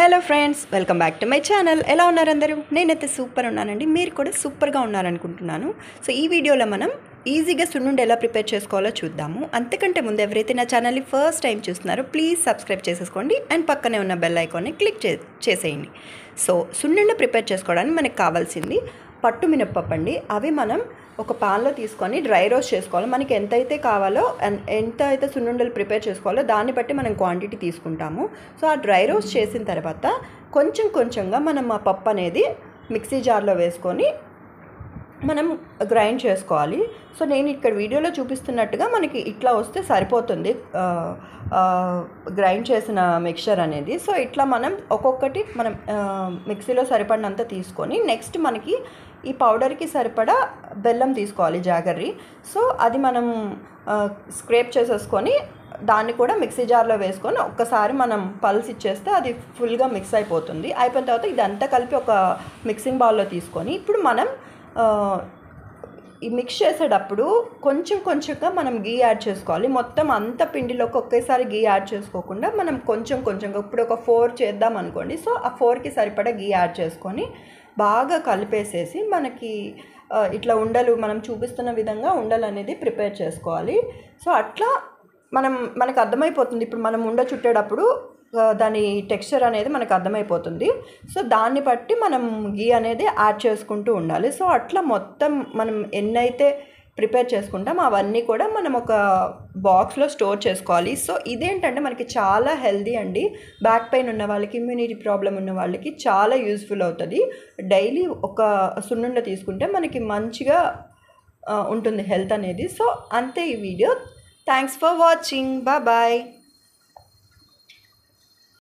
Hello friends, welcome back to my channel. ఎలా ఉన్నారు అందరూ? నేనైతే సూపర్ ఉన్నానండి. మీరు కూడా సూపర్గా ఉన్నారనుకుంటున్నాను. సో ఈ వీడియోలో మనం ఈజీగా సున్నుండి ఎలా ప్రిపేర్ చేసుకోవాలో చూద్దాము. అంతకంటే ముందు ఎవరైతే నా ఛానల్ని ఫస్ట్ టైం చూస్తున్నారో ప్లీజ్ సబ్స్క్రైబ్ చేసేసుకోండి అండ్ పక్కనే ఉన్న బెల్ ఐకాన్ని క్లిక్ చేసేయండి. సో సున్నుండి ప్రిపేర్ చేసుకోవడానికి మనకు కావాల్సింది పట్టు మినప్పప్పు అండి. అవి మనం ఒక పాన్లో తీసుకొని డ్రై రోస్ట్ చేసుకోవాలి. మనకి ఎంతైతే కావాలో ఎంత అయితే సున్నుండలు ప్రిపేర్ చేసుకోవాలో దాన్ని బట్టి మనం క్వాంటిటీ తీసుకుంటాము. సో ఆ డ్రై రోస్ట్ చేసిన తర్వాత కొంచెం కొంచెంగా మనం ఆ పప్పు అనేది మిక్సీ జార్లో వేసుకొని మనం గ్రైండ్ చేసుకోవాలి. సో నేను ఇక్కడ వీడియోలో చూపిస్తున్నట్టుగా మనకి ఇట్లా వస్తే సరిపోతుంది గ్రైండ్ చేసిన మిక్చర్ అనేది. సో ఇట్లా మనం ఒక్కొక్కటి మనం మిక్సీలో సరిపడినంత తీసుకొని నెక్స్ట్ మనకి ఈ పౌడర్కి సరిపడా బెల్లం తీసుకోవాలి, జాగర్రీ. సో అది మనం స్క్రేప్ చేసేసుకొని దాన్ని కూడా మిక్సీ జార్లో వేసుకొని ఒక్కసారి మనం పల్స్ ఇచ్చేస్తే అది ఫుల్గా మిక్స్ అయిపోతుంది. అయిపోయిన తర్వాత ఇదంతా కలిపి ఒక మిక్సింగ్ బౌల్లో తీసుకొని ఇప్పుడు మనం ఈ మిక్స్ చేసేటప్పుడు కొంచెం కొంచెంగా మనం గీ యాడ్ చేసుకోవాలి. మొత్తం అంత పిండిలోకి ఒకేసారి గీ యాడ్ చేసుకోకుండా మనం కొంచెం కొంచెంగా ఇప్పుడు ఒక 4 చేద్దాం అనుకోండి. సో ఆ 4కి సరిపడా గీ యాడ్ చేసుకొని బాగా కలిపేసేసి మనకి ఇట్లా ఉండలు మనం చూపిస్తున్న విధంగా ఉండలు అనేది ప్రిపేర్ చేసుకోవాలి. సో అట్లా మనకు అర్థమైపోతుంది. ఇప్పుడు మనం ఉండ చుట్టేటప్పుడు దాని టెక్స్చర్ అనేది మనకు అర్థమైపోతుంది. సో దాన్ని బట్టి మనం గీ అనేది యాడ్ చేసుకుంటూ ఉండాలి. సో అట్లా మొత్తం మనం ఎన్నైతే ప్రిపేర్ చేసుకుంటాం అవన్నీ కూడా మనం ఒక బాక్స్లో స్టోర్ చేసుకోవాలి. సో ఇదేంటంటే మనకి చాలా హెల్దీ అండి. బ్యాక్ పెయిన్ ఉన్న వాళ్ళకి, ఇమ్యూనిటీ ప్రాబ్లం ఉన్న వాళ్ళకి చాలా యూస్ఫుల్ అవుతుంది. డైలీ ఒక సున్నుండ తీసుకుంటే మనకి మంచిగా ఉంటుంది హెల్త్ అనేది. సో అంతే ఈ వీడియో. Thanks for watching. బాయ్.